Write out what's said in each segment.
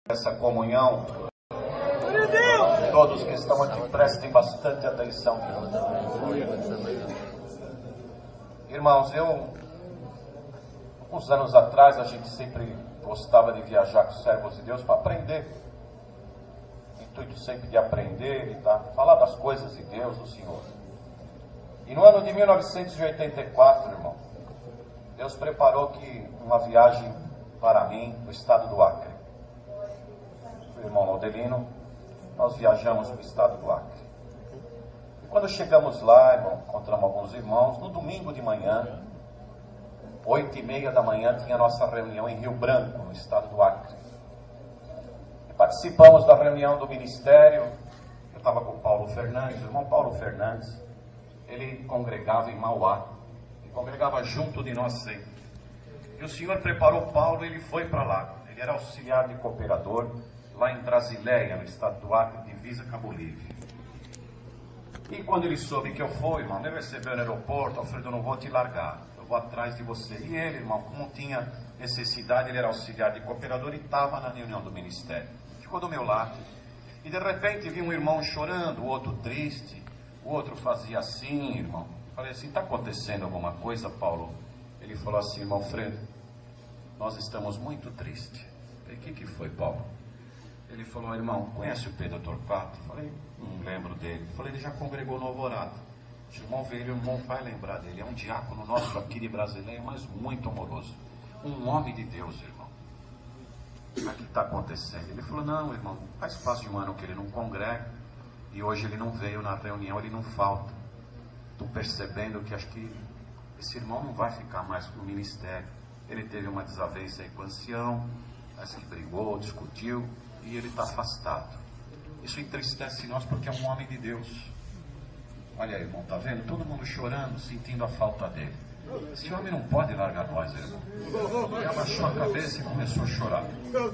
essa comunhão. Todos que estão aqui prestem bastante atenção. Irmãos, uns anos atrás a gente sempre gostava de viajar com os servos de Deus para aprender. Intuito sempre de aprender e falar das coisas de Deus, do Senhor. E no ano de 1984, irmão, Deus preparou uma viagem para mim no estado do Acre. O irmão Laudelino, nós viajamos para o estado do Acre. E quando chegamos lá, irmão, encontramos alguns irmãos. No domingo de manhã, 8h30 da manhã, tinha a nossa reunião em Rio Branco, no estado do Acre. E participamos da reunião do ministério. Eu estava com o Paulo Fernandes, o irmão Paulo Fernandes. Ele congregava em Mauá. E congregava junto de nós sempre. E o Senhor preparou Paulo e ele foi para lá. Ele era auxiliar de cooperador lá em Brasileia, no estado do Acre, divisa com a Bolívia. E quando ele soube que eu fui, irmão, me recebeu no aeroporto. Alfredo, eu não vou te largar, eu vou atrás de você. E ele, irmão, como tinha necessidade, ele era auxiliar de cooperador e estava na reunião do ministério. Ficou do meu lado. E de repente vi um irmão chorando, o outro triste, o outro fazia assim, irmão. Falei assim, está acontecendo alguma coisa, Paulo? Ele falou assim, irmão Fredo, nós estamos muito tristes. Falei, o que foi, Paulo? Ele falou, irmão, conhece o Pedro Torquato? Falei, não lembro dele. Falei, ele já congregou no Alvorada. O irmão veio, o irmão vai lembrar dele. É um diácono nosso aqui de Brasileia, mas muito amoroso. Um homem de Deus, irmão. O que está acontecendo? Ele falou, não, irmão, faz quase de um ano que ele não congrega. E hoje ele não veio na reunião, ele não falta. Estou percebendo que acho que esse irmão não vai ficar mais no ministério. Ele teve uma desavença aí com o ancião, parece que brigou, discutiu, e ele está afastado. Isso entristece nós porque é um homem de Deus. Olha aí, irmão, está vendo? Todo mundo chorando, sentindo a falta dele. Esse homem não pode largar nós, irmão. Ele abaixou a cabeça e começou a chorar. Eu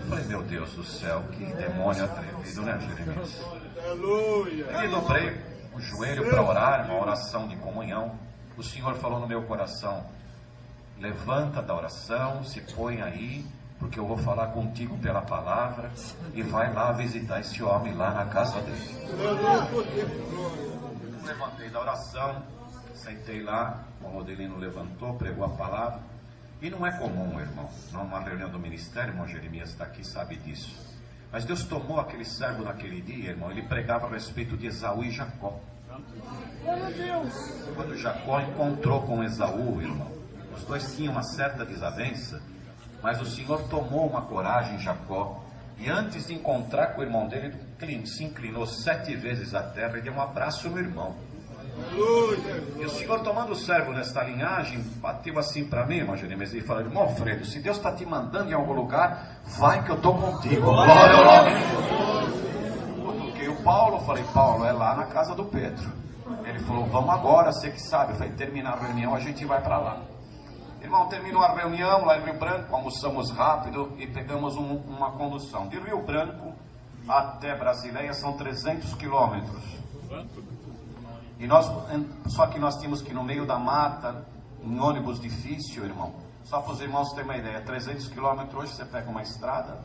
falei, meu Deus do céu, que demônio atrevido, né, Jeremias? Ele dobrei o joelho para orar, uma oração de comunhão. O Senhor falou no meu coração, levanta da oração, se põe aí, porque eu vou falar contigo pela palavra, e vai lá visitar esse homem lá na casa dele. Levantei da oração, sentei lá, o Laudelino levantou, pregou a palavra. E não é comum, irmão, numa reunião do ministério, irmão Jeremias está aqui, sabe disso. Mas Deus tomou aquele servo naquele dia, irmão, ele pregava a respeito de Esaú e Jacó. Quando Jacó encontrou com Esaú, irmão, os dois tinham uma certa desavença, mas o Senhor tomou uma coragem em Jacó, e antes de encontrar com o irmão dele, ele se inclinou 7 vezes à terra e deu um abraço no irmão. E o Senhor, tomando o servo nesta linhagem, bateu assim para mim, irmão Jeremias, e falou, irmão Alfredo, se Deus está te mandando em algum lugar, vai que eu estou contigo. Glória ao nome. Eu toquei o Paulo, falei, Paulo, é lá na casa do Pedro. Ele falou, vamos agora, você que sabe. Eu falei, terminar a reunião, a gente vai para lá. Irmão, terminou a reunião lá em Rio Branco, almoçamos rápido e pegamos uma condução. De Rio Branco até Brasileia são 300 quilômetros. Só que nós tínhamos que ir no meio da mata, em ônibus difícil, irmão. Só para os irmãos terem uma ideia, 300 quilômetros, hoje você pega uma estrada,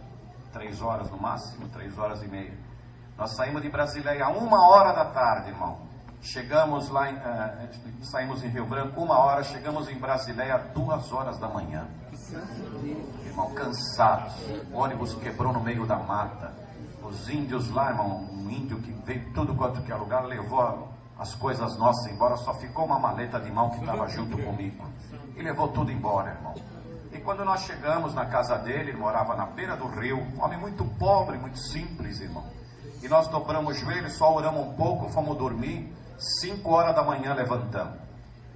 3 horas no máximo, 3 horas e meia. Nós saímos de Brasileia a 1h da tarde, irmão. Chegamos lá, saímos em Rio Branco 1h, chegamos em Brasileia 2h da manhã. Irmão, cansados. O ônibus quebrou no meio da mata. Os índios lá, irmão, um índio que veio tudo quanto que é lugar, levou as coisas nossas embora, só ficou uma maleta de mão que estava junto comigo. E levou tudo embora, irmão. E quando nós chegamos na casa dele, ele morava na beira do rio, um homem muito pobre, muito simples, irmão. E nós dobramos o joelho, só oramos um pouco, fomos dormir. 5h da manhã levantamos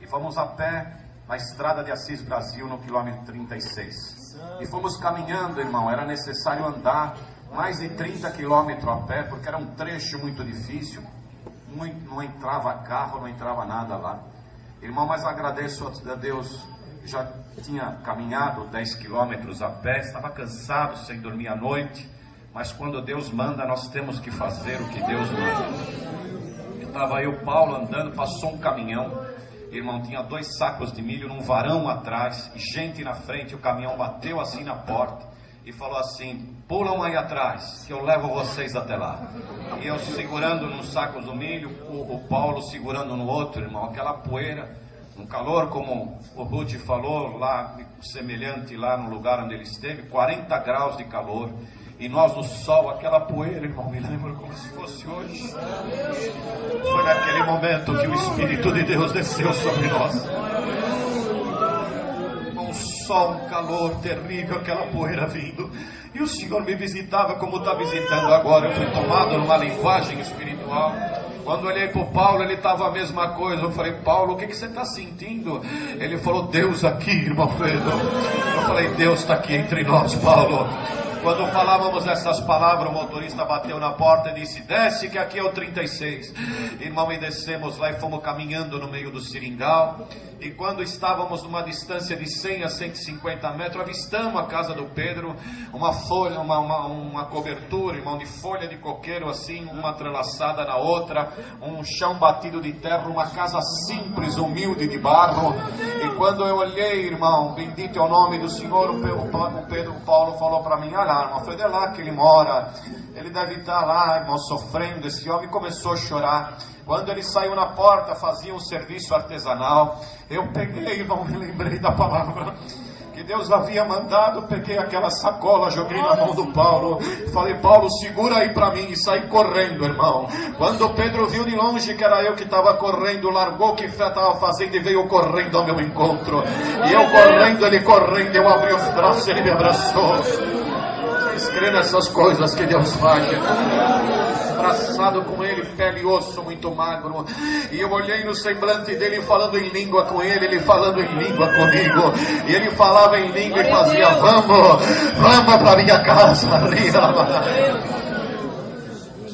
e fomos a pé na estrada de Assis Brasil, no quilômetro 36, e fomos caminhando, irmão. Era necessário andar mais de 30 quilômetros a pé, porque era um trecho muito difícil, não entrava carro, não entrava nada lá, irmão. Mas agradeço a Deus, já tinha caminhado 10 quilômetros a pé, estava cansado, sem dormir à noite, mas quando Deus manda, nós temos que fazer o que Deus manda. Estava eu, Paulo, andando, passou um caminhão, irmão, tinha 2 sacos de milho num varão atrás, e gente na frente, o caminhão bateu assim na porta, e falou assim: pulam aí atrás, que eu levo vocês até lá. E eu segurando num saco do milho, o Paulo segurando no outro, irmão, aquela poeira, um calor, como o Ruth falou, lá, semelhante lá no lugar onde ele esteve, 40 graus de calor, e nós no sol, aquela poeira, irmão, me lembro como se fosse hoje. Foi naquele momento que o Espírito de Deus desceu sobre nós. Um sol, um calor terrível, aquela poeira vindo, e o Senhor me visitava como está visitando agora. Eu fui tomado numa linguagem espiritual. Quando olhei para o Paulo, ele estava a mesma coisa. Eu falei: Paulo, o que você está sentindo? Ele falou: Deus aqui, irmão Pedro. Eu falei: Deus está aqui entre nós, Paulo. Quando falávamos essas palavras, o motorista bateu na porta e disse: desce, que aqui é o 36. Irmão, e descemos lá e fomos caminhando no meio do seringal. E quando estávamos numa distância de 100 a 150 metros, avistamos a casa do Pedro. Uma folha, uma cobertura, irmão, de folha de coqueiro assim, uma entrelaçada na outra, um chão batido de terra, uma casa simples, humilde, de barro. E quando eu olhei, irmão, bendito é o nome do Senhor, o Paulo falou para mim: olha, irmão, foi de lá que ele mora, ele deve estar lá, irmão, sofrendo. Esse homem começou a chorar. Quando ele saiu na porta, fazia um serviço artesanal. Eu peguei, irmão, me lembrei da palavra que Deus havia mandado. Peguei aquela sacola, joguei na mão do Paulo, falei: Paulo, segura aí para mim, e saí correndo, irmão. Quando Pedro viu de longe que era eu que estava correndo, largou o que estava fazendo e veio correndo ao meu encontro. E eu correndo, ele correndo, eu abri os braços, ele me abraçou. Vocês creem nessas coisas que Deus faz, abraçado com ele, pele e osso, muito magro. E eu olhei no semblante dele, falando em língua com ele, ele falando em língua comigo. E ele falava em língua e fazia: vamos para minha casa.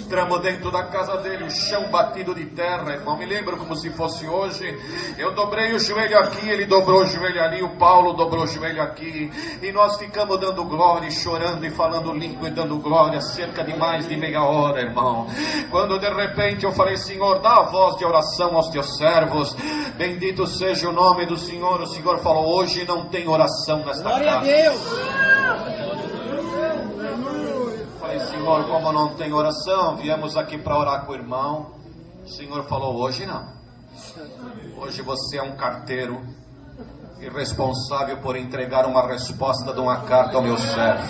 Entramos dentro da casa dele, o chão batido de terra, irmão, me lembro como se fosse hoje. Eu dobrei o joelho aqui, ele dobrou o joelho ali, o Paulo dobrou o joelho aqui, e nós ficamos dando glória, chorando e falando língua e dando glória, cerca de mais de meia hora, irmão. Quando de repente eu falei: Senhor, dá a voz de oração aos teus servos, bendito seja o nome do Senhor. O Senhor falou: hoje não tem oração nesta casa. Glória a Deus. Senhor, como não tem oração, viemos aqui para orar com o irmão. O Senhor falou: hoje não. Hoje você é um carteiro irresponsável por entregar uma resposta de uma carta ao meu servo,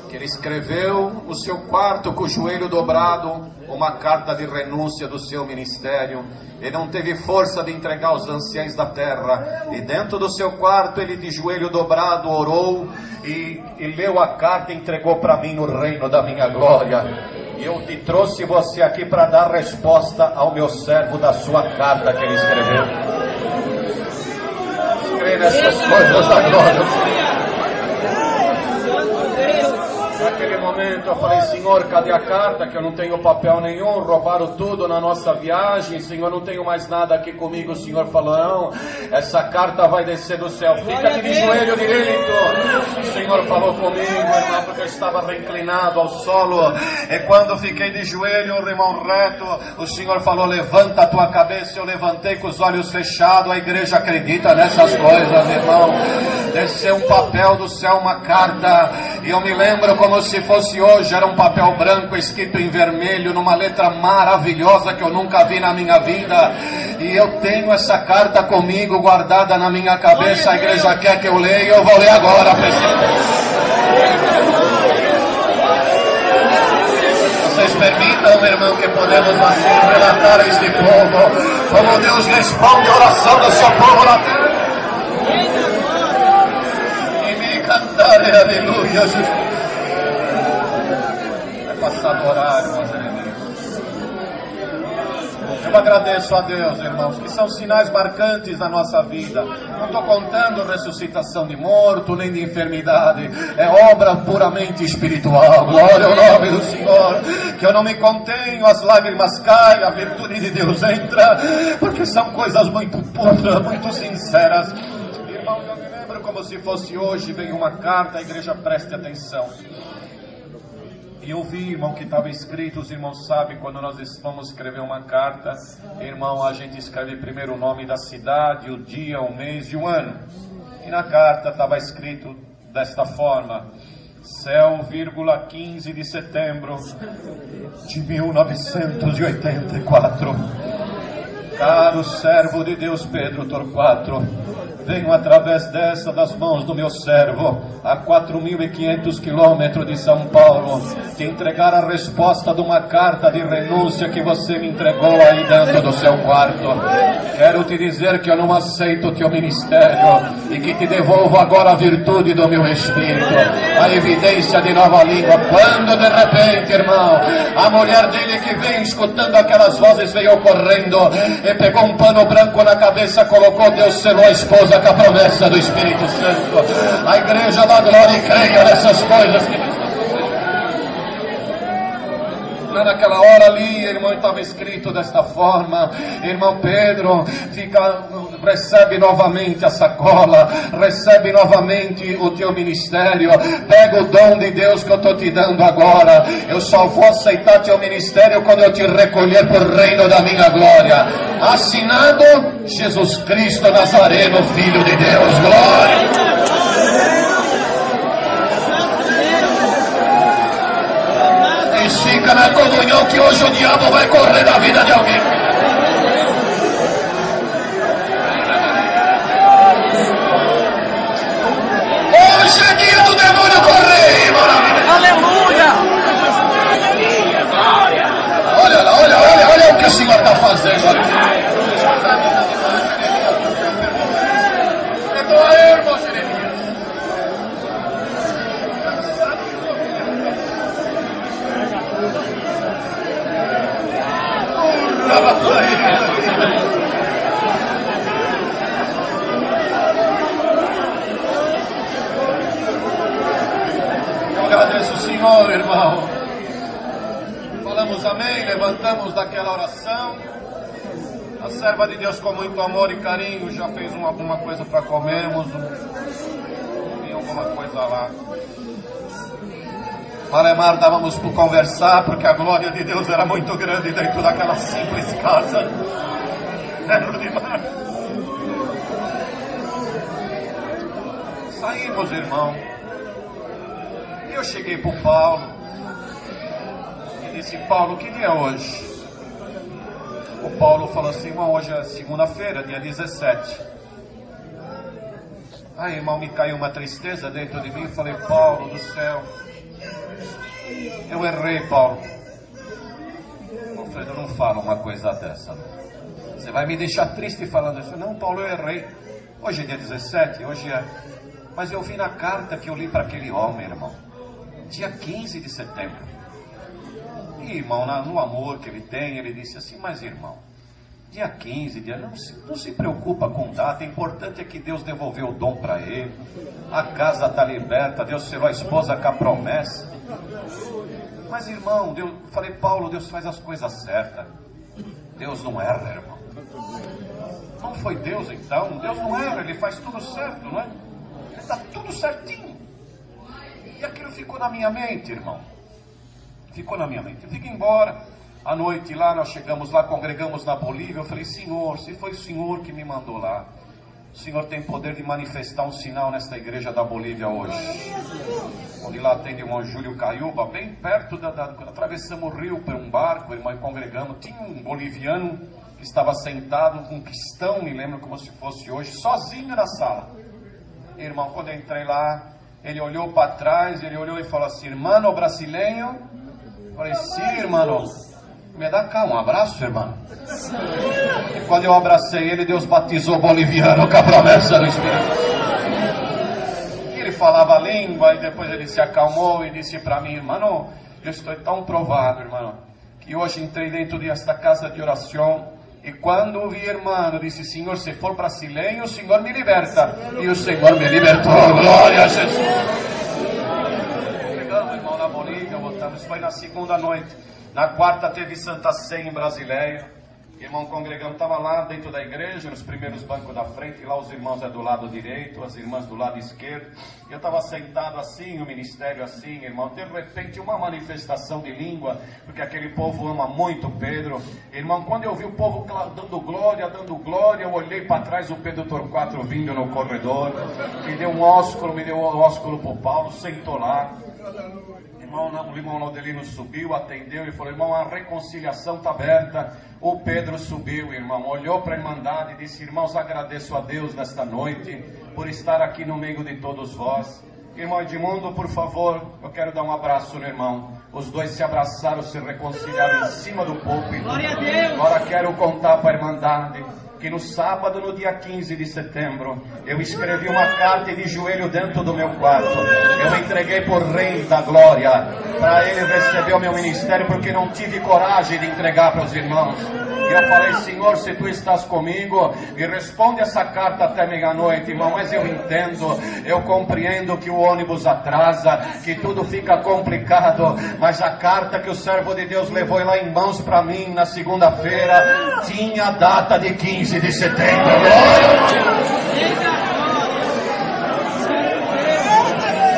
que ele escreveu no seu quarto com o joelho dobrado, uma carta de renúncia do seu ministério. Ele não teve força de entregar aos anciãos da terra, e dentro do seu quarto ele de joelho dobrado orou e leu a carta e entregou para mim no reino da minha glória. E eu te trouxe você aqui para dar resposta ao meu servo da sua carta que ele escreveu. Crê nessas coisas da glória. Naquele momento eu falei: Senhor, cadê a carta? Que eu não tenho papel nenhum, roubaram tudo na nossa viagem, Senhor, não tenho mais nada aqui comigo. O Senhor falou: não, essa carta vai descer do céu, fica aqui de joelho direito. O Senhor falou comigo, irmão, porque eu estava reclinado ao solo, e quando fiquei de joelho, irmão, reto, o Senhor falou: levanta a tua cabeça. Eu levantei com os olhos fechados. A igreja acredita nessas coisas, irmão. Desceu um papel do céu, uma carta, e eu me lembro como se fosse hoje. Era um papel branco escrito em vermelho, numa letra maravilhosa que eu nunca vi na minha vida. E eu tenho essa carta comigo, guardada na minha cabeça. A igreja quer que eu leia, eu vou ler agora, presidente. Vocês permitam, meu irmão, que podemos assim relatar a este povo como Deus responde a oração do seu povo na terra. E me cantar, aleluia, Jesus. Passado horário, meus inimigos. Eu agradeço a Deus, irmãos, que são sinais marcantes da nossa vida. Não estou contando ressuscitação de morto, nem de enfermidade. É obra puramente espiritual. Glória ao nome do Senhor. Que eu não me contenho, as lágrimas caem, a virtude de Deus entra, porque são coisas muito puras, muito sinceras. Irmão, eu me lembro como se fosse hoje. Veio uma carta, a igreja preste atenção. E eu vi, irmão, que estava escrito. Os irmãos sabem, quando nós vamos escrever uma carta, irmão, a gente escreve primeiro o nome da cidade, o dia, o mês e o ano. E na carta estava escrito desta forma: céu, 15 de setembro de 1984. Caro servo de Deus Pedro Torquato, venho através dessa das mãos do meu servo, a 4.500 quilômetros de São Paulo, te entregar a resposta de uma carta de renúncia que você me entregou aí dentro do seu quarto. Quero te dizer que eu não aceito o teu ministério e que te devolvo agora a virtude do meu Espírito, a evidência de nova língua. Quando de repente, irmão, a mulher dele que veio escutando aquelas vozes veio correndo e pegou um pano branco na cabeça, colocou, Deus selou a esposa com a promessa do Espírito Santo. A igreja da glória creia nessas coisas que naquela hora ali, irmão, estava escrito desta forma: irmão Pedro, recebe novamente a sacola, recebe novamente o teu ministério, pega o dom de Deus que eu estou te dando agora. Eu só vou aceitar teu ministério quando eu te recolher por reino da minha glória. Assinado Jesus Cristo Nazareno, Filho de Deus. Glória! Fica na comunhão que hoje o diabo vai correr da vida de alguém. Hoje é dia do demônio correr, maravilha. Aleluia! Olha lá, olha o que o Senhor está fazendo. Perdoa aí, irmão Jeremias. Eu agradeço o Senhor, irmão. Falamos amém, levantamos daquela oração. A serva de Deus, com muito amor e carinho, já fez alguma coisa para comermos. Tem alguma coisa lá. Malemar, dávamos por conversar, porque a glória de Deus era muito grande dentro daquela simples casa. Era demais. Saímos, irmão. E eu cheguei para o Paulo e disse: Paulo, que dia é hoje? O Paulo falou assim: irmão, hoje é segunda-feira, dia 17. Aí, irmão, me caiu uma tristeza dentro de mim. Falei: Paulo do céu, eu errei, Paulo. Alfredo, não fala uma coisa dessa. Você vai me deixar triste falando isso. Não, Paulo, eu errei. Hoje é dia 17, hoje é... Mas eu vi na carta que eu li para aquele homem, irmão, dia 15 de setembro. E, irmão, no amor que ele tem, ele disse assim: mas, irmão, dia 15, não se preocupa com data, o importante é que Deus devolveu o dom para ele. A casa está liberta, Deus selou a esposa com a promessa. Mas, irmão, falei: Paulo, Deus faz as coisas certas. Deus não erra, irmão. Não foi Deus, então? Deus não erra, Ele faz tudo certo, não é? Está tudo certinho. E aquilo ficou na minha mente, irmão. Ficou na minha mente. Eu fico embora. À noite lá, nós chegamos lá, congregamos na Bolívia. Eu falei: Senhor, se foi o Senhor que me mandou lá, o Senhor tem poder de manifestar um sinal nesta igreja da Bolívia hoje. Onde lá tem o irmão Júlio Caiuba, bem perto quando atravessamos o rio por um barco, irmão, e congregamos. Tinha um boliviano que estava sentado, um cristão, me lembro como se fosse hoje, sozinho na sala. Irmão, quando eu entrei lá, ele olhou para trás, ele olhou e falou assim: irmão brasileiro? Eu falei: sim, irmão. Me dá cá um abraço, irmão. E quando eu abracei ele, Deus batizou o boliviano com a promessa do Espírito. E ele falava a língua e depois ele se acalmou e disse para mim: irmão, eu estou tão provado, irmão, que hoje entrei dentro desta casa de oração. E quando vi, irmão, disse: Senhor, se for brasileiro, o Senhor me liberta. E o Senhor me libertou. Glória a Jesus. Chegamos, irmão, na Bolívia, voltamos. Foi na segunda noite. Na quarta teve Santa Ceia em Brasileia. Irmão, congregando, estava lá dentro da igreja, nos primeiros bancos da frente, e lá os irmãos do lado direito, as irmãs do lado esquerdo. Eu estava sentado assim, o ministério assim, irmão. De repente, uma manifestação de língua, porque aquele povo ama muito Pedro. Irmão, quando eu vi o povo dando glória, eu olhei para trás, o Pedro Torquato vindo no corredor, me deu um ósculo para o Paulo, sentou lá. O irmão Laudelino subiu, atendeu e falou: irmão, a reconciliação está aberta. O Pedro subiu, irmão, olhou para a Irmandade e disse: irmãos, agradeço a Deus nesta noite por estar aqui no meio de todos vós. Irmão Edmundo, por favor, eu quero dar um abraço no irmão. Os dois se abraçaram, se reconciliaram em cima do púlpito. Glória a Deus. Agora quero contar para a Irmandade que no sábado, no dia 15 de setembro, eu escrevi uma carta de joelho dentro do meu quarto. Eu entreguei por Rei da Glória, para ele receber o meu ministério, porque não tive coragem de entregar para os irmãos. E eu falei: Senhor, se tu estás comigo, me responde essa carta até meia-noite, irmão. Mas eu entendo, eu compreendo que o ônibus atrasa, que tudo fica complicado, mas a carta que o servo de Deus levou lá em mãos para mim na segunda-feira tinha a data de 15 de setembro.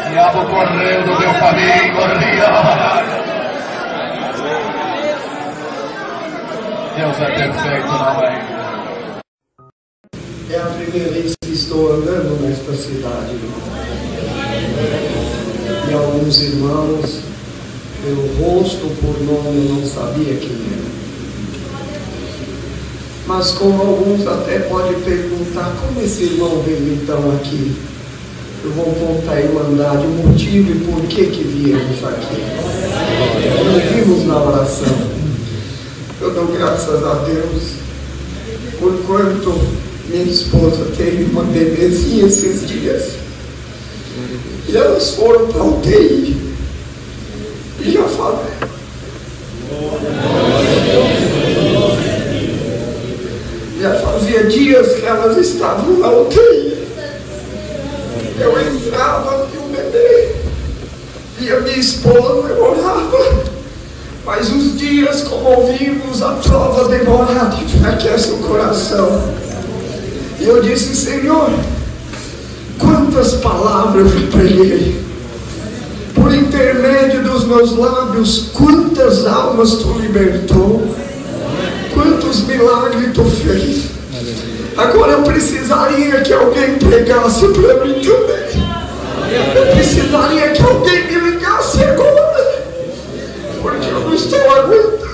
O diabo correu do meu caminho, corria. Deus é perfeito, não é? É a primeira vez que estou andando nesta cidade. E alguns irmãos, pelo rosto, por nome, eu não sabia quem era. Mas como alguns até podem perguntar: como esse irmão veio então aqui? Eu vou contar a Irmandade, o motivo e por que viemos aqui. Ouvimos na oração. Eu dou graças a Deus por quanto minha esposa teve uma bebezinha esses dias. E elas foram para a UTI e já falaram. Já fazia dias que elas estavam na UTI. Eu entrava e o bebê, e a minha esposa orava. Mas os dias, como ouvimos, a prova demorada enfraquece o coração. E eu disse: Senhor, quantas palavras eu preguei, por intermédio dos meus lábios, quantas almas tu libertou, quantos milagres tu fez. Agora eu precisaria que alguém pregasse para mim também. Eu precisaria que alguém me ligasse agora, porque eu não estou aguentando.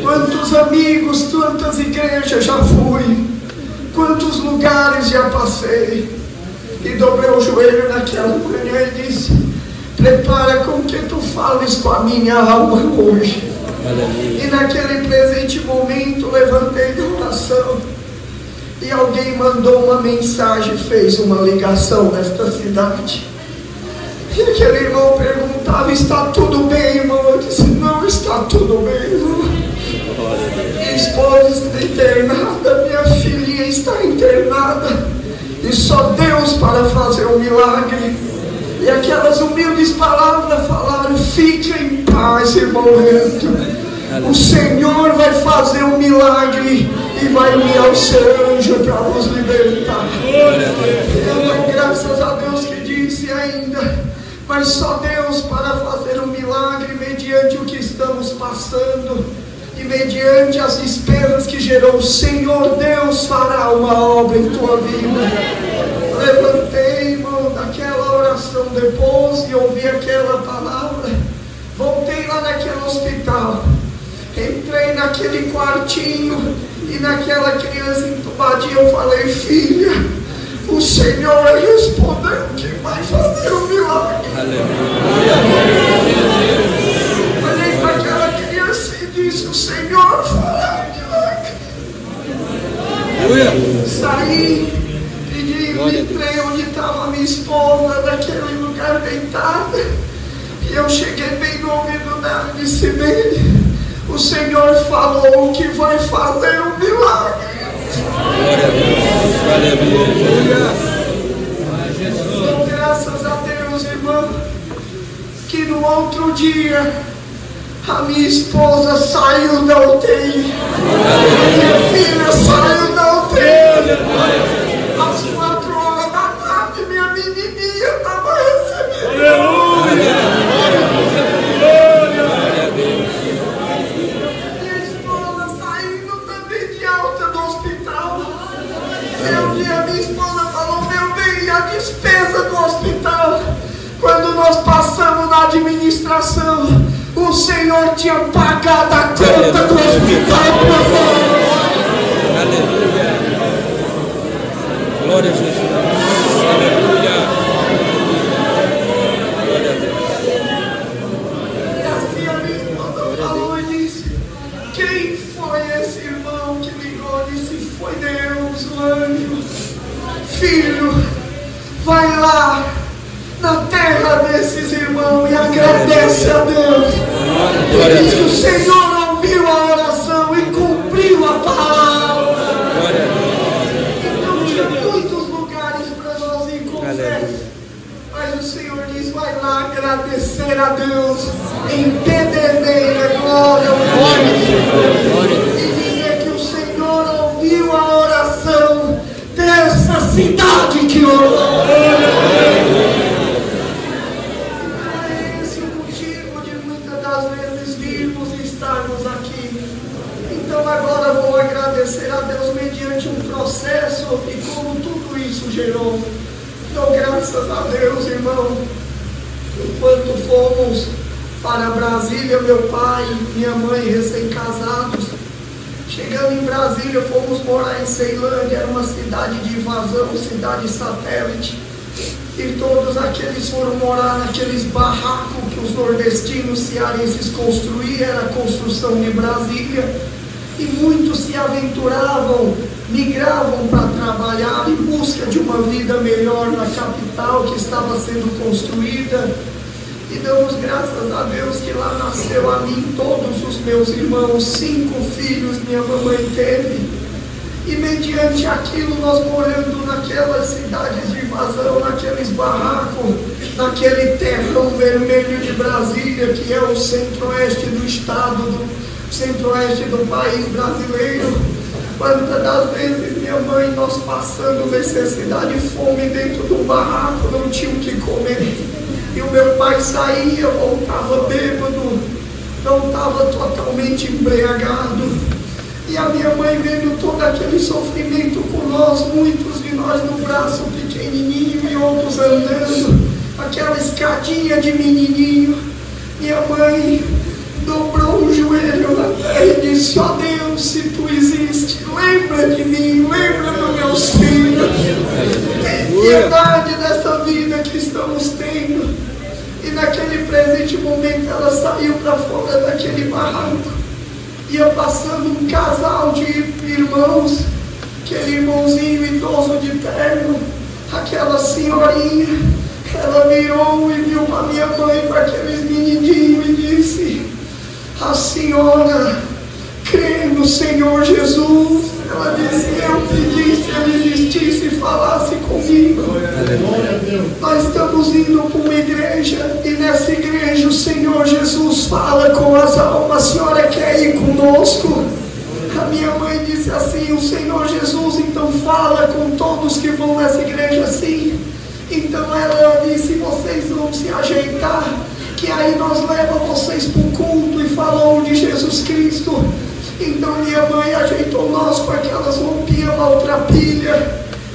Quantos amigos, quantas igrejas já fui, quantos lugares já passei, e dobrei o joelho naquela manhã e disse: prepara com que tu fales com a minha alma hoje. E naquele presente momento levantei da oração e alguém mandou uma mensagem, fez uma ligação nesta cidade. E aquele irmão perguntava: está tudo bem, irmão? Eu disse: não está tudo bem, irmão. Minha esposa está internada, minha filhinha está internada, e só Deus para fazer um milagre. E aquelas humildes palavras falaram: fique em paz, irmão Reto. O Senhor vai fazer um milagre e vai enviar o seu anjo para vos libertar. Eu dou graças a Deus que disse ainda: mas só Deus para fazer um milagre mediante o que estamos passando e mediante as despesas que gerou. O Senhor Deus fará uma obra em tua vida. Levantei, irmão, daquela oração depois e ouvi aquela palavra. Voltei lá naquele hospital, entrei naquele quartinho e naquela criança entubadinha eu falei: filha, o Senhor respondeu que vai fazer um milagre. Olhei para aquela criança e disse: o Senhor fará um milagre. Saí, entrei onde estava minha esposa, naquele lugar deitada, e eu cheguei bem no ouvido dela e disse: bem, o Senhor falou que vai fazer um milagre. Glória a Deus. Dou graças a Deus, irmão, que no outro dia A minha esposa saiu da UTI. Minha filha saiu da UTI. Às 4 horas da tarde, minha menininha estava recebendo. Minha esposa saindo também de alta do hospital. Minha esposa falou: meu bem, e a despesa do hospital? Quando nós passamos na administração, o Senhor tinha pagado a conta do hospital. Aleluia. Glória a Jesus. Aleluia. Glória a Deus. E assim a minha esposa falou e disse: quem foi esse irmão que ligou? Disse: foi Deus, o anjo. Filho, vai lá na terra desses irmãos e agradece a Deus. E diz que o Senhor ouviu a oração e cumpriu a palavra. Então tinha muitos lugares para nós ir com fé. Mas o Senhor diz: vai lá agradecer a Deus em Pedreira, glória ao Pai. E dizer que o Senhor ouviu a oração dessa cidade que orou. Agora vou agradecer a Deus mediante um processo e como tudo isso gerou. Dou graças a Deus, irmão. Enquanto fomos para Brasília, meu pai e minha mãe recém-casados, chegando em Brasília, fomos morar em Ceilândia, era uma cidade de invasão, cidade satélite. E todos aqueles foram morar naqueles barracos que os nordestinos cearenses construíam, era a construção de Brasília. E muitos se aventuravam, migravam para trabalhar em busca de uma vida melhor na capital que estava sendo construída. E damos graças a Deus que lá nasceu a mim todos os meus irmãos, 5 filhos minha mamãe teve. E mediante aquilo nós morando naquelas cidades de invasão, naqueles barracos, naquele terrão vermelho de Brasília, que é o centro-oeste do estado, centro-oeste do país brasileiro. Quantas das vezes minha mãe, nós passando necessidade e fome dentro do barraco, não tinha o que comer. E o meu pai saía, voltava bêbado, não estava totalmente embriagado. E a minha mãe vendo todo aquele sofrimento com nós, muitos de nós no braço pequenininho e outros andando, aquela escadinha de menininho. Minha mãe dobrou o joelho na terra e disse: ó Deus, se tu existe, lembra de mim, lembra dos meus filhos, tem piedade dessa vida que estamos tendo. E naquele presente momento ela saiu para fora daquele barranco, ia passando um casal de irmãos, aquele irmãozinho idoso de terno, aquela senhorinha. Ela virou e viu para minha mãe, para aqueles menininhos, e disse: a senhora crê no Senhor Jesus? Ela disse: eu pedi se ele existisse e falasse comigo. Nós estamos indo para uma igreja e nessa igreja o Senhor Jesus fala com as almas. A senhora quer ir conosco? A minha mãe disse assim: o Senhor Jesus então fala com todos que vão nessa igreja assim. Então ela disse: vocês vão se ajeitar, que aí nós levamos vocês para o culto, e falou de Jesus Cristo. Então minha mãe ajeitou nós com aquelas roupinhas maltrapilhas,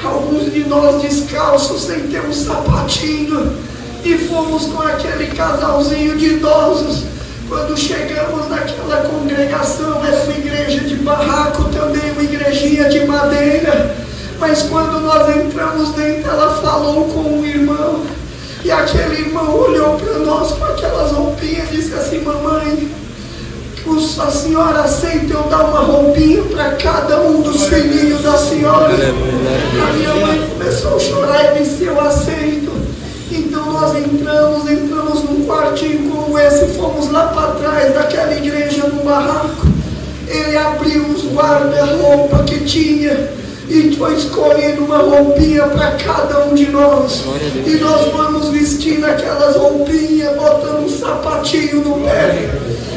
alguns de nós descalços, sem ter um sapatinho, e fomos com aquele casalzinho de idosos. Quando chegamos naquela congregação, era uma igreja de barraco também, uma igrejinha de madeira. Mas quando nós entramos dentro, ela falou com um irmão. E aquele irmão olhou para nós com aquelas roupinhas e disse assim: mamãe, a senhora aceita eu dar uma roupinha para cada um dos filhinhos da senhora? A minha mãe começou a chorar e disse: eu aceito. Então nós entramos num quartinho como esse, fomos lá para trás daquela igreja no barraco. Ele abriu os guarda-roupa que tinha e foi escolhendo uma roupinha para cada um de nós. E nós vamos vestindo aquelas roupinhas, botando um sapatinho no pé.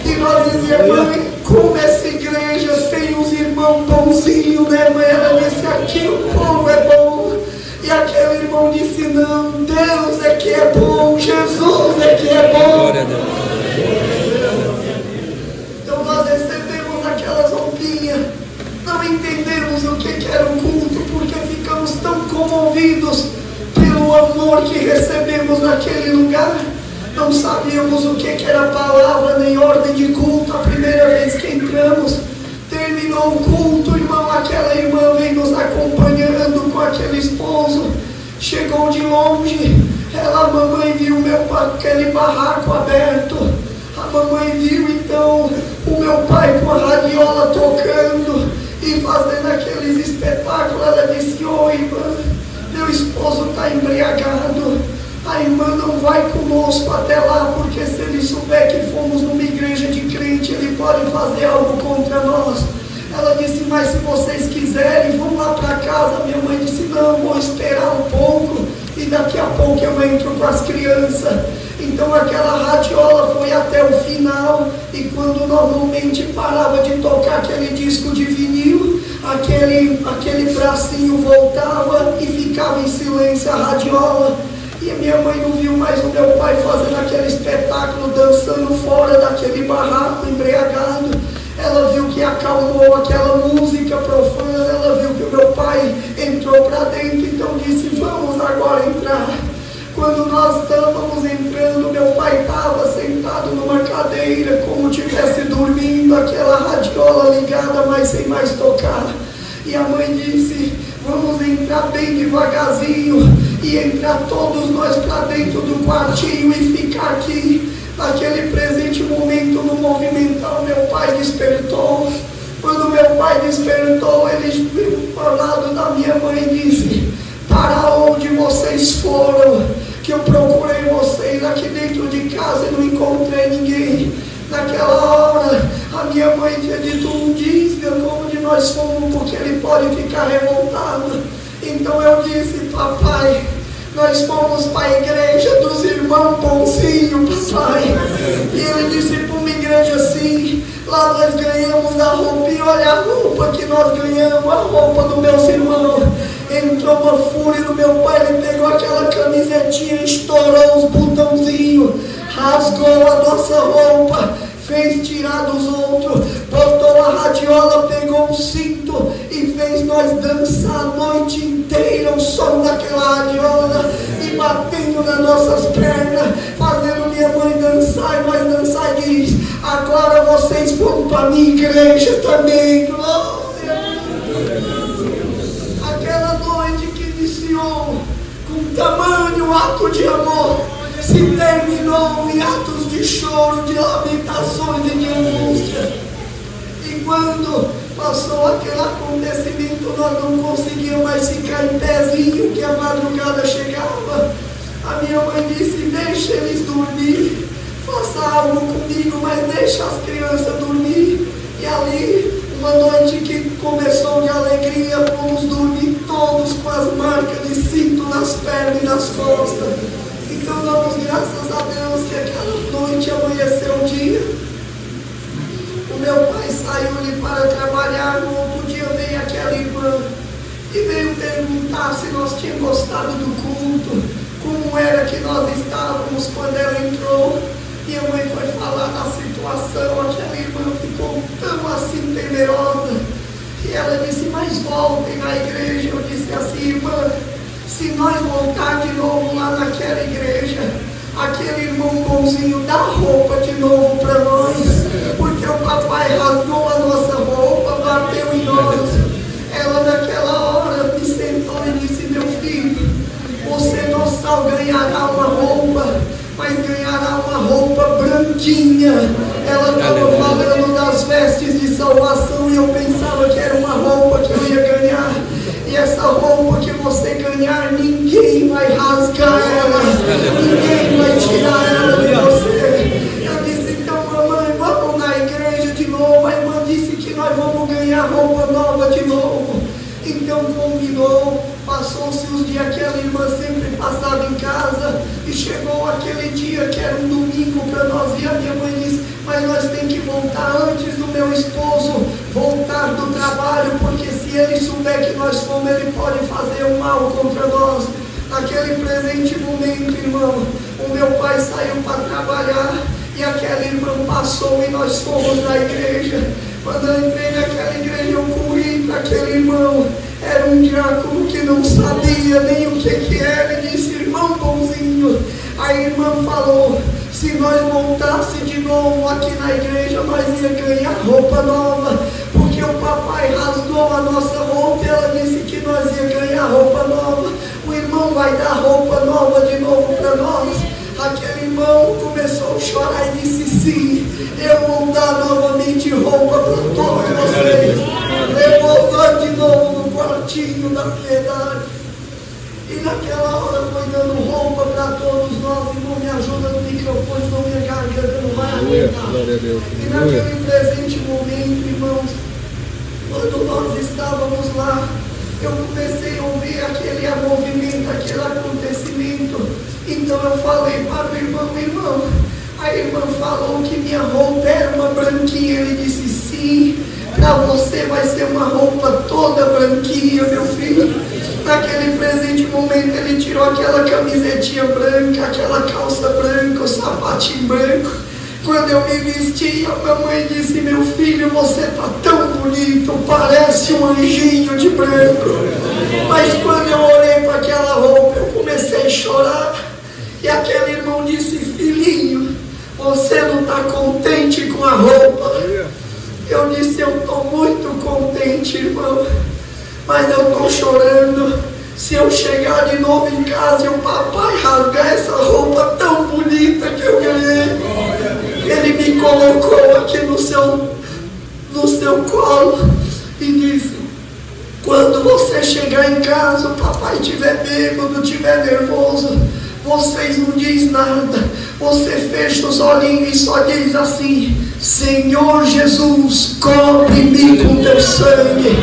E nós dizemos: mãe, como essa igreja tem uns irmãos bonzinhos, né, mãe? Ela disse: aqui o povo é bom. E aquele irmão disse: não, Deus é que é bom, Jesus é que é bom. Glória a Deus. Então nós recebemos aquelas roupinhas, não entendemos o que era o culto, porque ficamos tão comovidos pelo amor que recebemos naquele lugar. Não sabíamos o que era palavra nem ordem de culto. A primeira vez que entramos, terminou o culto, irmão, aquela irmã vem nos acompanhando com aquele esposo. Chegou de longe, a mamãe viu aquele barraco aberto. A mamãe viu então o meu pai com a radiola tocando e fazendo aqueles espetáculos. Ela disse: ô irmã, meu esposo está embriagado. A irmã não vai conosco até lá, porque se ele souber que fomos numa igreja de crente, ele pode fazer algo contra nós. Ela disse: mas se vocês quiserem, vão lá para casa. Minha mãe disse: não, vou esperar um pouco e daqui a pouco eu entro com as crianças. Então aquela radiola foi até o final, e quando normalmente parava de tocar aquele disco de vinil, aquele bracinho voltava e ficava em silêncio a radiola. E a minha mãe não viu mais o meu pai fazendo aquele espetáculo, dançando fora daquele barraco, embriagado. Ela viu que acalmou aquela música profana. Ela viu que o meu pai entrou para dentro, então disse: vamos agora entrar. Quando nós estávamos entrando, meu pai estava sentado numa cadeira, como estivesse dormindo, aquela radiola ligada, mas sem mais tocar. E a mãe disse: vamos entrar bem devagarzinho e entrar todos nós para dentro do quartinho e ficar aqui. Naquele presente momento, no movimental, meu pai despertou. Quando meu pai despertou, ele veio ao lado da minha mãe e disse: para onde vocês foram? Que eu procurei vocês aqui dentro de casa e não encontrei ninguém. Naquela hora, a minha mãe tinha dito: não diz onde nós fomos, porque ele pode ficar revoltado. Então eu disse: papai, nós fomos para a igreja dos irmãos bonzinhos, papai. E ele disse: para uma igreja assim, lá nós ganhamos a roupa, e olha a roupa que nós ganhamos, a roupa dos meus irmãos. Entrou uma fúria no meu pai, ele pegou aquela camisetinha, estourou os botãozinhos, rasgou a nossa roupa, fez tirar dos outros, botou a radiola, pegou um cinto e fez nós dançar a noite inteira, o som daquela radiola e batendo nas nossas pernas, fazendo minha mãe dançar, e nós dançar, e diz: agora vocês vão para a minha igreja também. Glória! Aquela noite que iniciou com tamanho ato de amor, se terminou em atos de choro, de lamentações e de angústia. E quando passou aquele acontecimento, nós não conseguíamos mais ficar em pezinho, que a madrugada chegava. A minha mãe disse: deixa eles dormir, faça algo comigo, mas deixa as crianças dormir. E ali, uma noite que começou de alegria, fomos dormir todos com as marcas de cinto nas pernas e nas costas. Então damos graças a Deus que aquela noite amanheceu o dia. O meu pai saiu-lhe para trabalhar. No outro dia veio aquela irmã e veio perguntar se nós tínhamos gostado do culto, como era que nós estávamos quando ela entrou. Minha mãe foi falar da situação, aquela irmã ficou tão assim temerosa. E ela disse: mas voltem na igreja. Eu disse assim: irmã, se nós voltar de novo lá naquela igreja, aquele irmão bonzinho dá roupa de novo para nós, porque o papai rasgou a nossa roupa, bateu em nós. Ela naquela hora me sentou e disse: meu filho, você não só ganhará uma roupa, mas ganhará uma roupa branquinha. Ela estava falando das vestes de salvação, e eu pensava que era uma roupa que eu ia ganhar. E essa roupa que você ganhar, ninguém vai rasgar ela, ninguém vai tirar ela de você. Eu disse: então mamãe, vamos na igreja de novo. A irmã disse que nós vamos ganhar roupa nova de novo. Então combinou, passou-se os dias, aquela irmã sempre passava em casa, e chegou aquele dia que era um domingo para nós, e a minha mãe disse: mas nós temos que voltar antes do meu esposo voltar do trabalho, porque se ele souber que nós fomos, ele pode fazer um mal contra nós. Naquele presente momento, irmão, o meu pai saiu para trabalhar, e aquela irmã passou e nós fomos na igreja. Quando eu entrei naquela igreja, eu corri para aquele irmão. Era um diácono que não sabia nem o que era, e disse: irmão bonzinho. A irmã falou: se nós voltássemos de novo aqui na igreja, nós ia ganhar roupa nova, porque o papai rasgou a nossa roupa, e ela disse que nós ia ganhar roupa nova. O irmão vai dar roupa nova de novo para nós. Aquele irmão começou a chorar e disse: sim, eu vou dar novamente roupa para todos vocês. Eu vou dar de novo no quartinho da piedade. E naquela hora foi dando roupa para todos nós. Irmão, me ajuda no microfone, senão minha garganta não vai aguentar. E naquele presente momento, irmãos, quando nós estávamos lá, eu comecei a ouvir aquele movimento, aquele acontecimento. Então eu falei para o irmão: irmão, a irmã falou que minha roupa era uma branquinha. Ele disse: sim, para você vai ser uma roupa toda branquinha, meu filho. Naquele presente momento, ele tirou aquela camisetinha branca, aquela calça branca, o sapatinho branco. Quando eu me vesti, a mamãe disse: meu filho, você está tão bonito, parece um anjinho de branco. Mas quando eu olhei para aquela roupa, eu comecei a chorar. E aquele irmão disse: filhinho, você não está contente com a roupa? Eu disse: eu estou muito contente, irmão, mas eu estou chorando. Se eu chegar de novo em casa e o papai rasgar essa roupa tão bonita que eu ganhei, ele me colocou aqui no seu colo e disse: quando você chegar em casa, o papai estiver bêbado, estiver nervoso, vocês não diz nada, você fecha os olhinhos e só diz assim: Senhor Jesus, cobre-me com teu sangue.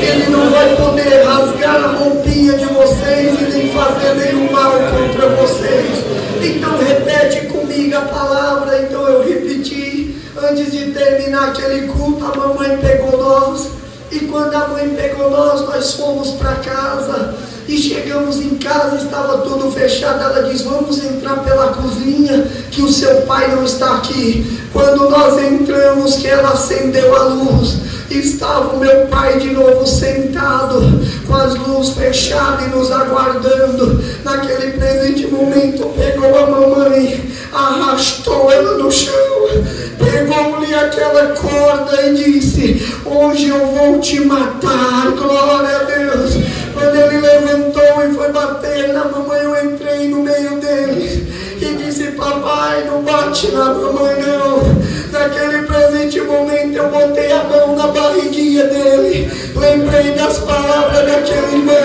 Ele não vai poder rasgar a roupinha de vocês e nem fazer nenhum mal contra vocês. Então repete comigo a palavra. Então eu repeti. Antes de terminar aquele culto, a mamãe pegou nós. E quando a mãe pegou nós fomos para casa. E chegamos em casa, estava tudo fechado. Ela diz: vamos entrar pela cozinha, que o seu pai não está aqui. Quando nós entramos, que ela acendeu a luz, estava o meu pai de novo sentado, com as luzes fechadas e nos aguardando. Naquele presente momento, pegou a mamãe, arrastou ela no chão, pegou-lhe aquela corda e disse: hoje eu vou te matar, glória a Deus. Quando ele levantou e foi bater na mamãe, eu entrei no meio dele e disse: papai, não bate na mamãe não. Naquele presente momento eu botei a mão na barriguinha dele, lembrei das palavras daquele irmão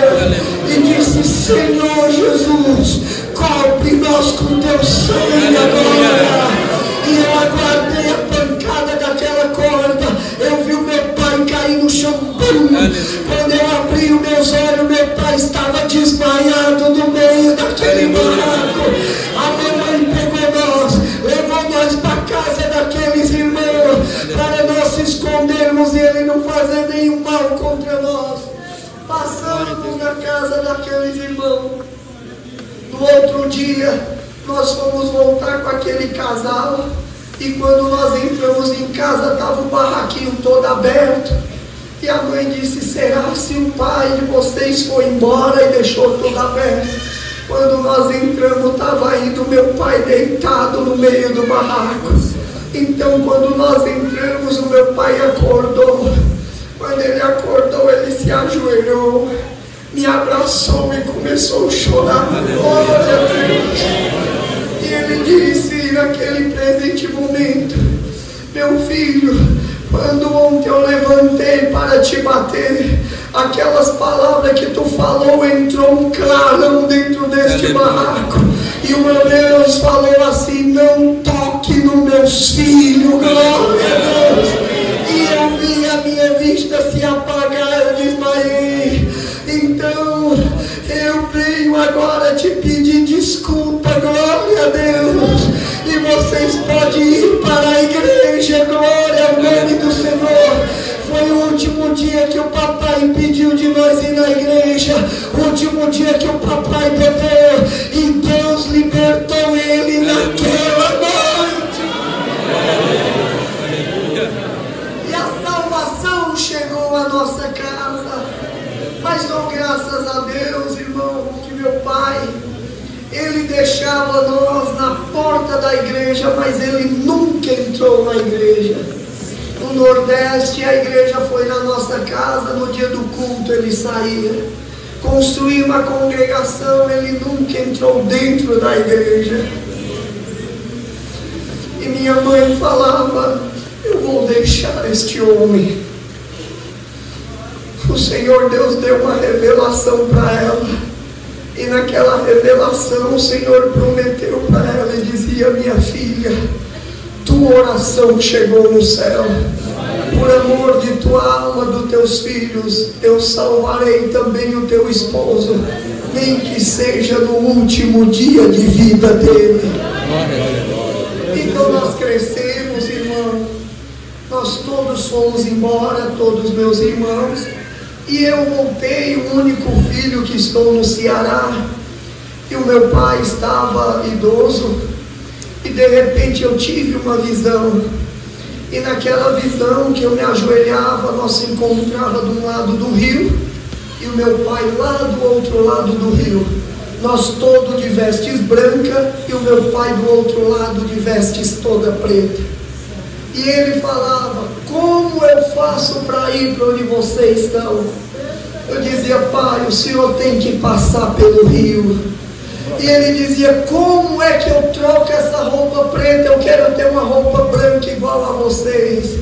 e disse: Senhor Jesus, cobre nós com teu sangue agora. E eu aguardei a pancada daquela corda. Eu vi o meu pai cair no chão. Quando eu abri os meus olhos, meu pai estava desmaiado no meio daquele barraco. A mamãe pegou nós, levou nós para casa daqueles irmãos, para nós se escondermos e ele não fazer nenhum mal contra nós. Passamos na casa daqueles irmãos. No outro dia, nós fomos voltar com aquele casal. E quando nós entramos em casa, estava o barraquinho todo aberto. E a mãe disse: será se o pai de vocês foi embora e deixou tudo aberto? Quando nós entramos, estava indo meu pai deitado no meio do barraco. Então quando nós entramos, o meu pai acordou. Quando ele acordou, ele se ajoelhou, me abraçou e começou a chorar. Glória a Deus. E ele disse naquele presente momento: meu filho, quando ontem eu levantei para te bater, aquelas palavras que tu falou, entrou um clarão dentro deste barraco. E o meu Deus falou assim: não toque nos meus filhos, glória a Deus. E eu vi a minha vista se apagar, eu desmaiei. mesmo dia que o papai bebeu, e Deus libertou ele naquela noite. E a salvação chegou à nossa casa. Mas dou graças a Deus, irmão, que meu pai, ele deixava nós na porta da igreja, mas ele nunca entrou na igreja. No Nordeste, a igreja foi na nossa casa, no dia do culto ele saía. Construir uma congregação, ele nunca entrou dentro da igreja. E minha mãe falava: eu vou deixar este homem. O Senhor Deus deu uma revelação para ela. E naquela revelação o Senhor prometeu para ela e dizia: minha filha, tua oração chegou no céu. Por amor de tua alma, dos teus filhos, eu salvarei também o teu esposo, nem que seja no último dia de vida dele. Então nós crescemos, irmão. Nós todos fomos embora, todos meus irmãos. E eu voltei, o único filho que estou no Ceará. E o meu pai estava idoso. E de repente eu tive uma visão. E naquela visão que eu me ajoelhava, nós se encontrava de um lado do rio. E o meu pai lá do outro lado do rio. Nós todos de vestes brancas. E o meu pai do outro lado de vestes toda preta. E ele falava: como eu faço para ir para onde vocês estão? Eu dizia: pai, o senhor tem que passar pelo rio. E ele dizia: como é que eu troco essa roupa preta? Eu quero ter uma roupa branca igual a vocês.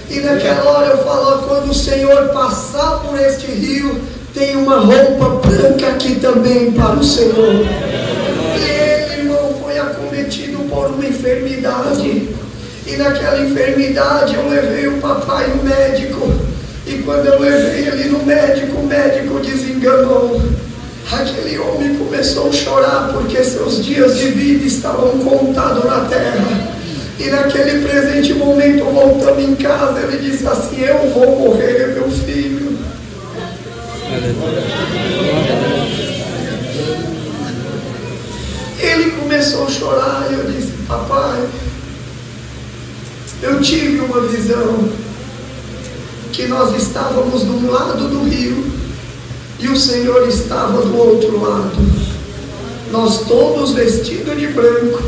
E naquela hora eu falava: quando o Senhor passar por este rio, tem uma roupa branca aqui também para o Senhor. E ele, irmão, foi acometido por uma enfermidade. E naquela enfermidade eu levei o papai no médico. E quando eu levei ele no médico, o médico desenganou. Aquele homem começou a chorar porque seus dias de vida estavam contados na terra. E naquele presente momento, voltando em casa, ele disse assim: eu vou morrer, meu filho. Ele começou a chorar e eu disse: papai, eu tive uma visão que nós estávamos de um lado do rio e o Senhor estava do outro lado, nós todos vestidos de branco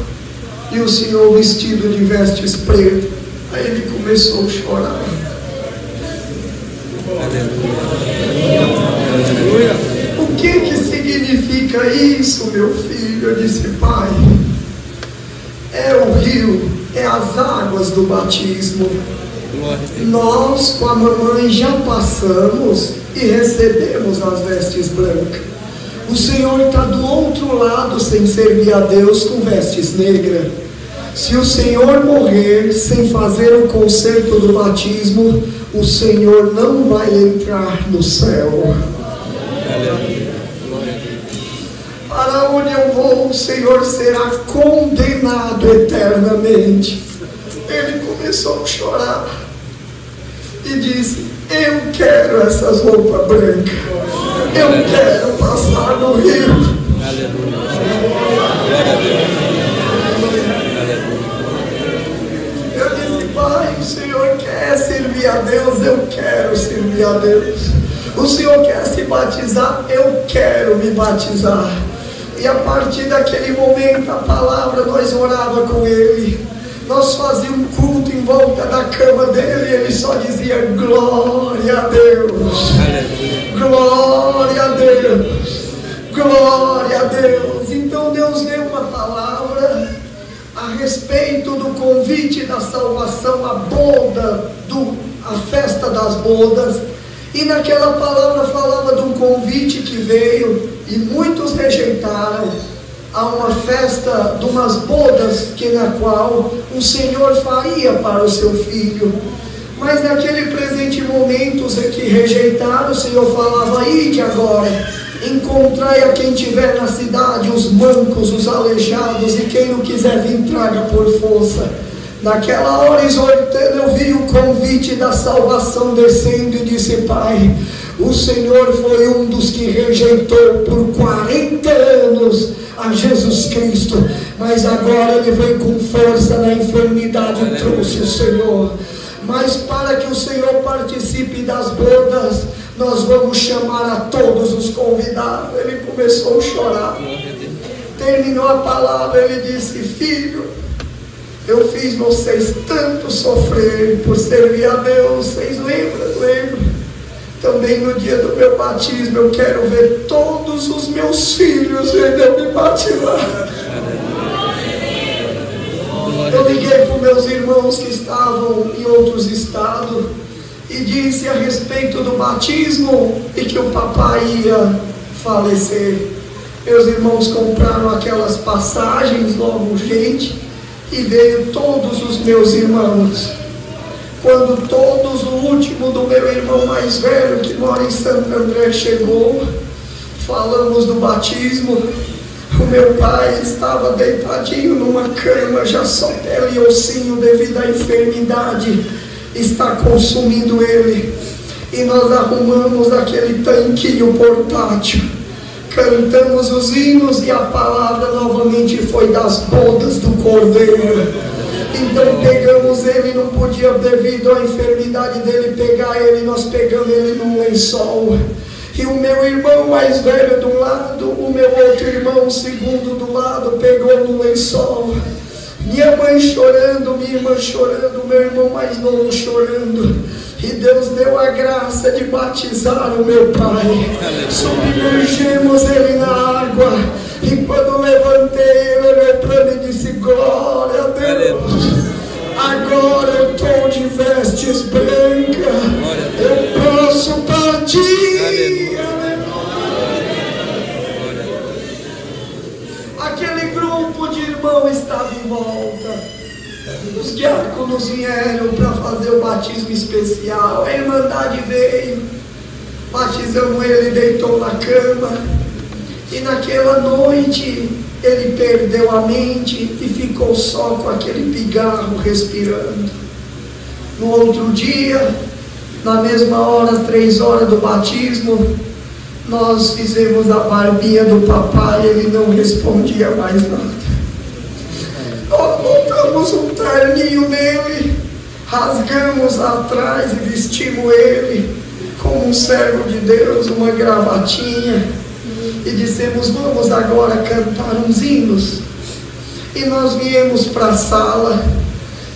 e o Senhor vestido de vestes pretas. Aí ele começou a chorar. O que significa isso, meu filho? Eu disse: pai, é o rio, é as águas do batismo. Nós com a mamãe já passamos e recebemos as vestes brancas. O Senhor está do outro lado sem servir a Deus com vestes negras. Se o Senhor morrer sem fazer o concerto do batismo, o Senhor não vai entrar no céu. Para onde eu vou, o Senhor será condenado eternamente. Ele começou a chorar e disse: eu quero essas roupas brancas, eu quero passar no rio. Eu disse: pai, o Senhor quer servir a Deus? Eu quero servir a Deus. O Senhor quer se batizar? Eu quero me batizar. E a partir daquele momento, a palavra, nós orava com ele. Nós fazíamos um culto em volta da cama dele e ele só dizia: glória a Deus, glória a Deus, glória a Deus. Então Deus deu uma palavra a respeito do convite da salvação, a boda, a festa das bodas. E naquela palavra falava de um convite que veio e muitos rejeitaram, a uma festa de umas bodas na qual o Senhor faria para o seu filho. Mas naquele presente momento, os que rejeitaram, o Senhor falava: ide agora, encontrai a quem tiver na cidade, os mancos, os aleijados, e quem não quiser vir, traga por força. Naquela hora, exortando, eu vi o convite da salvação descendo e disse: pai, O Senhor foi um dos que rejeitou por 40 anos a Jesus Cristo, mas agora Ele vem com força na enfermidade e trouxe o Senhor. Mas para que o Senhor participe das bodas, nós vamos chamar a todos os convidados. Ele começou a chorar. Terminou a palavra, ele disse: filho, eu fiz vocês tanto sofrer por servir a Deus. Vocês lembram? Lembram? Também no dia do meu batismo eu quero ver todos os meus filhos vendo me batizar. Eu liguei para os meus irmãos que estavam em outros estados e disse a respeito do batismo e que o papai ia falecer. Meus irmãos compraram aquelas passagens logo urgente e veio todos os meus irmãos. Quando todos, o último do meu irmão mais velho, que mora em Santo André, chegou, falamos do batismo. O meu pai estava deitadinho numa cama, já só pele e ossinho, devido à enfermidade, está consumindo ele. E nós arrumamos aquele tanquinho portátil, cantamos os hinos e a palavra novamente foi das bodas do Cordeiro. Então pegamos ele, não podia, devido à enfermidade dele, pegar ele, nós pegamos ele num lençol. E o meu irmão mais velho de um lado, o meu outro irmão segundo do lado, pegou no lençol. Minha mãe chorando, minha irmã chorando, meu irmão mais novo chorando. E Deus deu a graça de batizar o meu pai. Submergemos ele na água. E quando levantei, ele olhou para mim e disse: glória a Deus. Agora eu estou de vestes brancas. Eu posso partir. Aquele grupo de irmãos estava em volta. Os diáconos vieram para fazer o batismo especial. A irmandade veio, batizamos ele, deitou na cama. E naquela noite ele perdeu a mente e ficou só com aquele pigarro respirando. No outro dia, na mesma hora, 3 horas do batismo, nós fizemos a barbinha do papai, ele não respondia mais nada. Nós botamos um terninho nele, rasgamos atrás e vestimos ele como um servo de Deus, uma gravatinha, e dissemos: vamos agora cantar uns hinos. E nós viemos para a sala.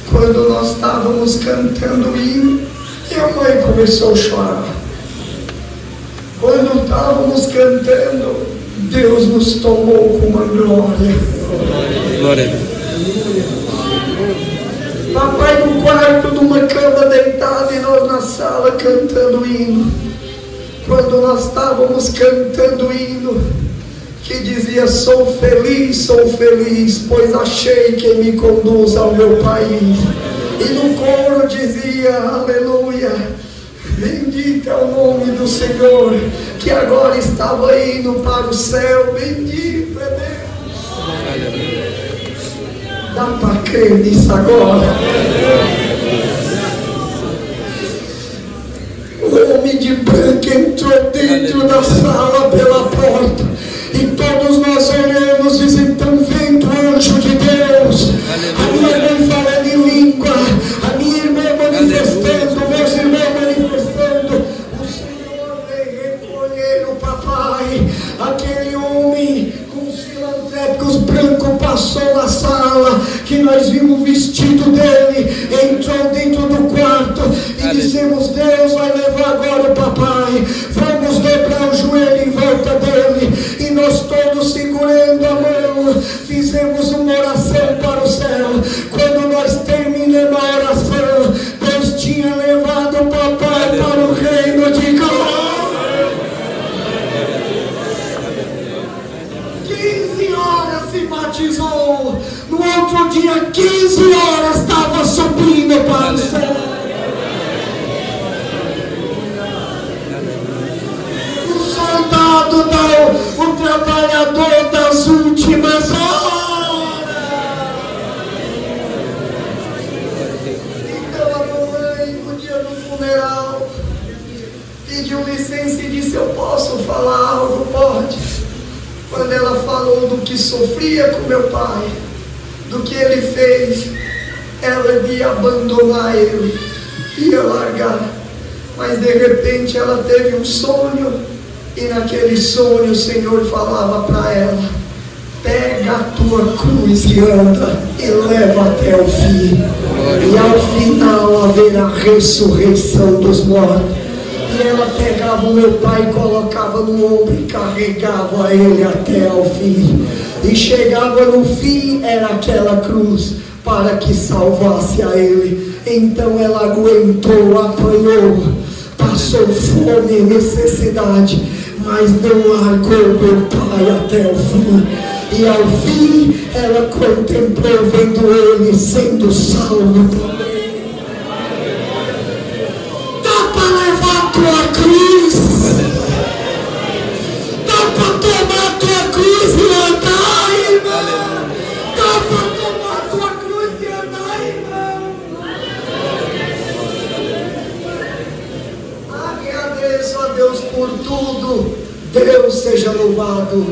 Quando nós estávamos cantando o hino, minha mãe começou a chorar. Quando estávamos cantando, Deus nos tomou com uma glória. Glória a Deus. Papai no quarto, numa cama deitado, e nós na sala cantando o hino. Quando nós estávamos cantando o hino, que dizia: sou feliz, pois achei quem me conduz ao meu país. E no coro dizia: aleluia, bendito é o nome do Senhor, que agora estava indo para o céu. Bendito é Deus. Dá para crer nisso agora? O homem de branco entrou dentro da sala pela porta, e todos nós olhamos e dizemos: estão vendo o anjo de Deus? A minha mãe falando em língua, a minha irmã manifestando, meus irmãos manifestando. O Senhor veio recolher o papai. Aquele homem com os filantrópicos brancos passou na sala, que nós vimos o vestido dele, entrou dentro do quarto e dissemos: Deus vai levar agora o papai. Vamos dobrar o joelho em volta dele, e nós todos segurando a mão fizemos uma oração para o céu. Quando nós terminamos a oração, Deus tinha levado o papai para o reino de glória. 15 horas se batizou. No outro dia, 15 horas, estava subindo para o céu. O soldado, o trabalhador das últimas horas. Então a mamãe, no dia do funeral, pediu licença falou do que sofria com meu pai, do que ele fez. Ela ia abandonar ele, ia largar. Mas de repente ela teve um sonho, e naquele sonho o Senhor falava para ela: pega a tua cruz e anda, e leva até o fim, e ao final haverá ressurreição dos mortos. E ela pegava o meu pai, colocava no ombro e carregava ele até ao fim. E chegava no fim, era aquela cruz para que salvasse a ele. Então ela aguentou, apanhou, passou fome e necessidade, mas não largou meu pai até o fim. E ao fim ela contemplou, vendo ele sendo salvo também. Dá para levar tua cruz, dá para tomar tua cruz e andar, irmão. Dá para tomar tua cruz e andar, irmão. Agradeço a Deus por tudo. Deus seja louvado.